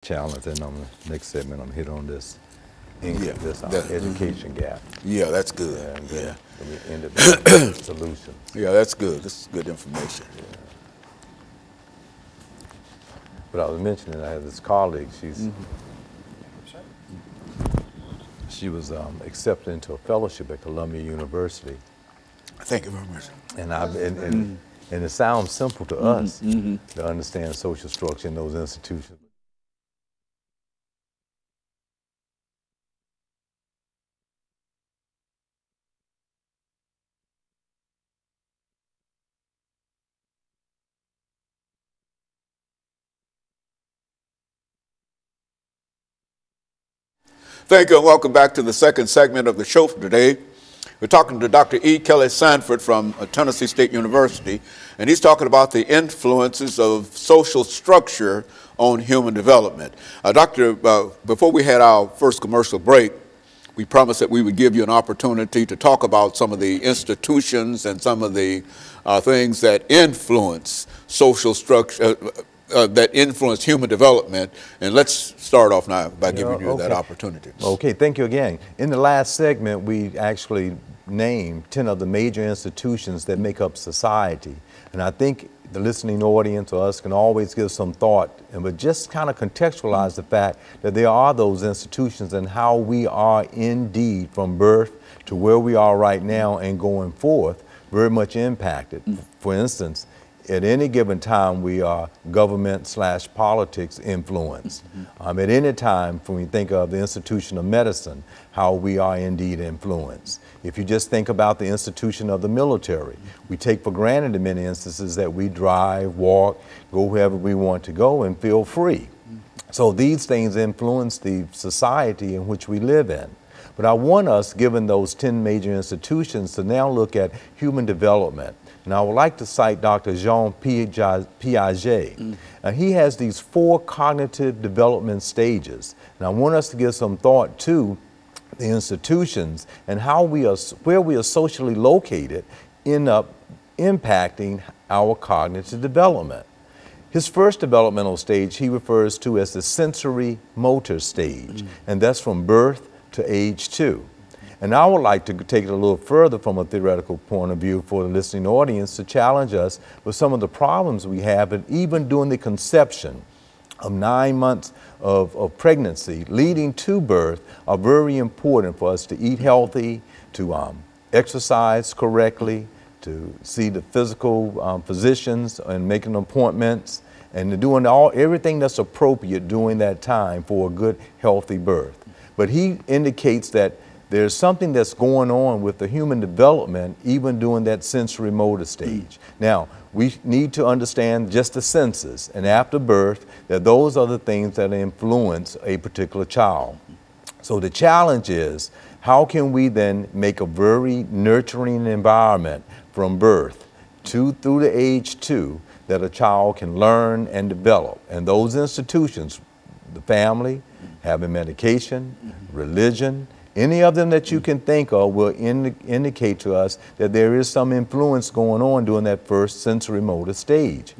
challenge, and on the next segment, I'm hit on this education gap. Yeah, that's good. And yeah. We end up with a solution. Yeah, that's good. This is good information. Yeah. But I was mentioning, I have this colleague, she was accepted into a fellowship at Columbia University. Thank you very much. And it sounds simple to us to understand social structure in those institutions. Thank you, and welcome back to the second segment of the show for today. We're talking to Dr. EKSanford8 from Tennessee State University, and he's talking about the influences of social structure on human development. Doctor, before we had our first commercial break, we promised that we would give you an opportunity to talk about some of the institutions and some of the things that influence social structure, that influence human development. And let's start off now by giving you that opportunity. Okay, thank you again. In the last segment, we actually named 10 of the major institutions that make up society. And I think the listening audience or us can always give some thought, but just kind of contextualize the fact that there are those institutions and how we are indeed from birth to where we are right now and going forth very much impacted. For instance, at any given time, we are government/politics influenced. At any time, when we think of the institution of medicine, how we are indeed influenced. If you just think about the institution of the military, we take for granted in many instances that we drive, walk, go wherever we want to go and feel free. So these things influence the society in which we live in. But I want us, given those 10 major institutions, to now look at human development. And I would like to cite Dr. Jean Piaget. He has these 4 cognitive development stages. And I want us to give some thought to the institutions and how where we are socially located end up impacting our cognitive development. His first developmental stage he refers to as the sensory motor stage, and that's from birth to age 2. And I would like to take it a little further from a theoretical point of view for the listening audience to challenge us with some of the problems we have, and even during the conception of 9 months of pregnancy leading to birth are very important for us to eat healthy, to exercise correctly, to see the physical physicians and making appointments, and doing everything that's appropriate during that time for a good, healthy birth. But he indicates that there's something that's going on with the human development even during that sensory motor stage. Now, we need to understand just the senses, and after birth, that those are the things that influence a particular child. So the challenge is, how can we then make a very nurturing environment from birth through the age 2 that a child can learn and develop? And those institutions, the family, having medication, religion, any of them that you can think of will indicate to us that there is some influence going on during that first sensory motor stage.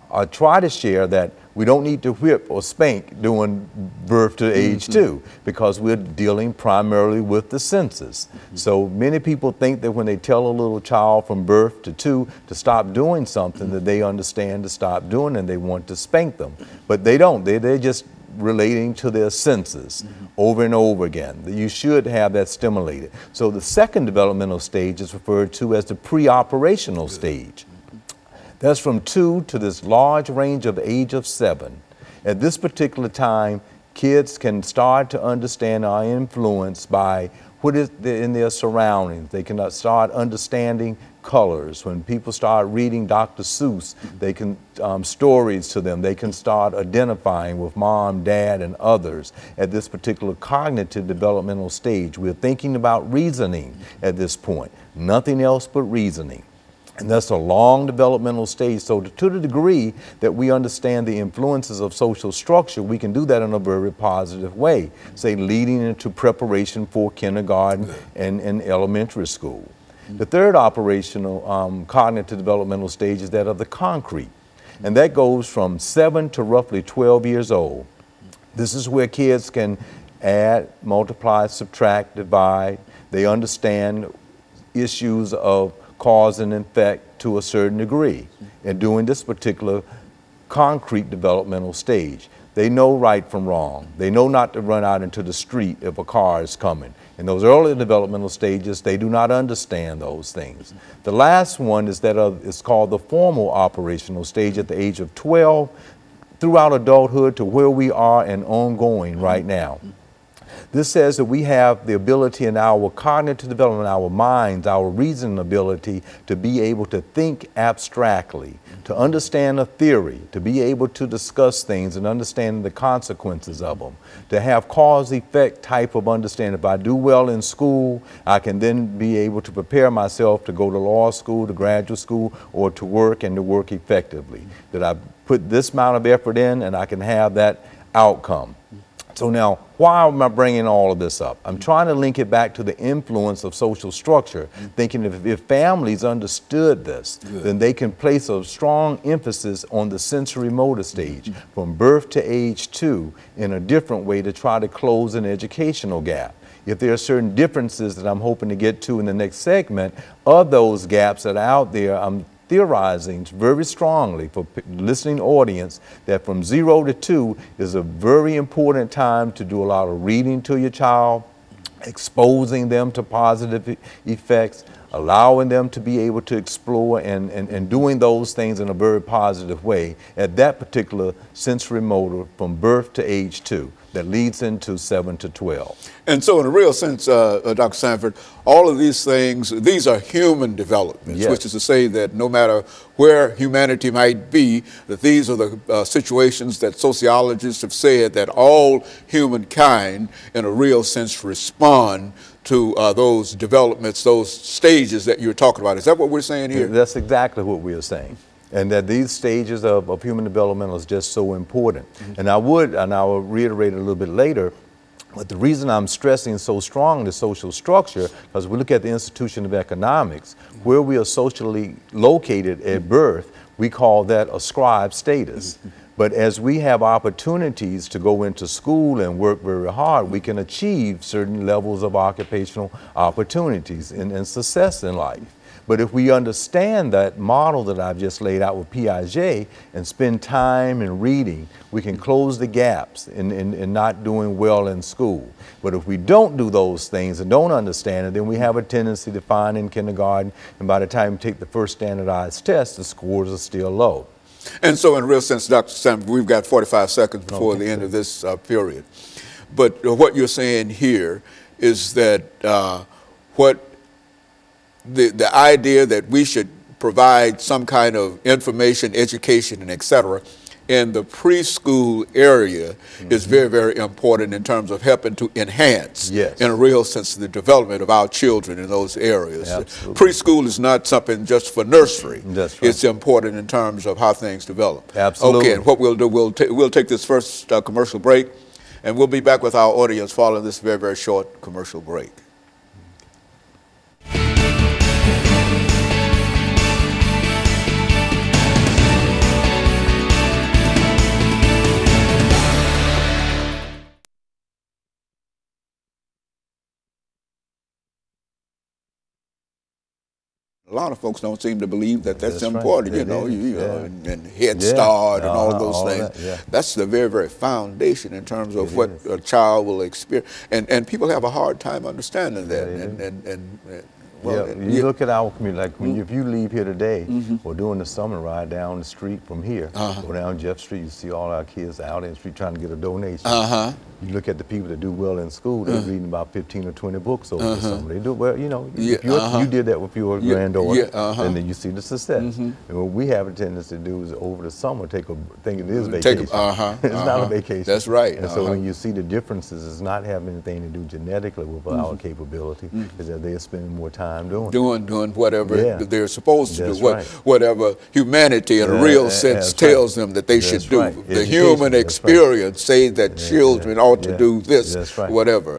I try to share that we don't need to whip or spank during birth to age 2 because we're dealing primarily with the senses. So many people think that when they tell a little child from birth to 2 to stop doing something that they understand to stop doing and they want to spank them. But they don't. They're just relating to their senses over and over again. You should have that stimulated. So the second developmental stage is referred to as the pre-operational stage. That's from 2 to this large range of age of 7. At this particular time, kids can start to understand our influence by what is in their surroundings. They can start understanding colors. When people start reading Dr. Seuss, they can stories to them. They can start identifying with mom, dad, and others at this particular cognitive developmental stage. We're thinking about reasoning at this point, nothing else but reasoning. And that's a long developmental stage. So to the degree that we understand the influences of social structure, we can do that in a very positive way, say leading into preparation for kindergarten and elementary school. The third operational cognitive developmental stage is that of the concrete. And that goes from 7 to roughly 12 years old. This is where kids can add, multiply, subtract, divide. They understand issues of cause and effect to a certain degree. And during this particular concrete developmental stage, they know right from wrong. They know not to run out into the street if a car is coming. In those early developmental stages, they do not understand those things. The last one is that it's called the formal operational stage at the age of 12 throughout adulthood to where we are and ongoing right now. This says that we have the ability in our cognitive development, our minds, our reasoning ability to be able to think abstractly, to understand a theory, to be able to discuss things and understand the consequences of them, to have cause-effect type of understanding. If I do well in school, I can then be able to prepare myself to go to law school, to graduate school, or to work and to work effectively. That I put this amount of effort in and I can have that outcome. So now, why am I bringing all of this up? I'm trying to link it back to the influence of social structure, thinking if families understood this, then they can place a strong emphasis on the sensory motor stage from birth to age 2 in a different way to try to close an educational gap. If there are certain differences that I'm hoping to get to in the next segment of those gaps that are out there, I'm theorizing very strongly for listening audience that from 0 to 2 is a very important time to do a lot of reading to your child, exposing them to positive effects, allowing them to be able to explore and doing those things in a very positive way at that particular sensory motor from birth to age 2 that leads into 7 to 12. And so in a real sense, Dr. Sanford, all of these things, these are human developments, Yes. which is to say that no matter where humanity might be, that these are the situations that sociologists have said that all humankind in a real sense respond to those developments, those stages that you're talking about. Is that what we're saying here? That's exactly what we are saying. And that these stages of human development is just so important. And I will reiterate it a little bit later, but the reason I'm stressing so strong the social structure, because we look at the institution of economics, where we are socially located at birth, we call that ascribed status. But as we have opportunities to go into school and work very hard, we can achieve certain levels of occupational opportunities and success in life. But if we understand that model that I've just laid out with Piaget and spend time in reading, we can close the gaps in not doing well in school. But if we don't do those things and don't understand it, then we have a tendency to find in kindergarten, and by the time we take the first standardized test, the scores are still low. And so in a real sense, Dr. Sanford, we've got 45 seconds before the end of this period. But what you're saying here is that the idea that we should provide some kind of information, education, and et cetera, in the preschool area is very, very important in terms of helping to enhance, in a real sense, the development of our children in those areas. Absolutely. Preschool is not something just for nursery. That's right. It's important in terms of how things develop. Absolutely. Okay, and what we'll do, we'll take this first commercial break, and we'll be back with our audience following this very, very short commercial break. A lot of folks don't seem to believe that that's important, right. you know, and Head Start and all of those things. That's the very, very foundation in terms of what a child will experience. And people have a hard time understanding that. You look at our community, like if you leave here today or during the summer ride down the street from here, go down Jeff Street, you see all our kids out in the street trying to get a donation. You look at the people that do well in school, they're reading about 15 or 20 books over the summer. They do well, you know, if you did that with your granddaughter, and then you see the success. And what we have a tendency to do is over the summer think it is vacation. It's not a vacation. That's right. And so when you see the differences, it's not having anything to do genetically with our capability, is that they're spending more time doing whatever they're supposed to do, whatever humanity in a real sense tells them that they should do. The human experience says that children ought to do this, whatever.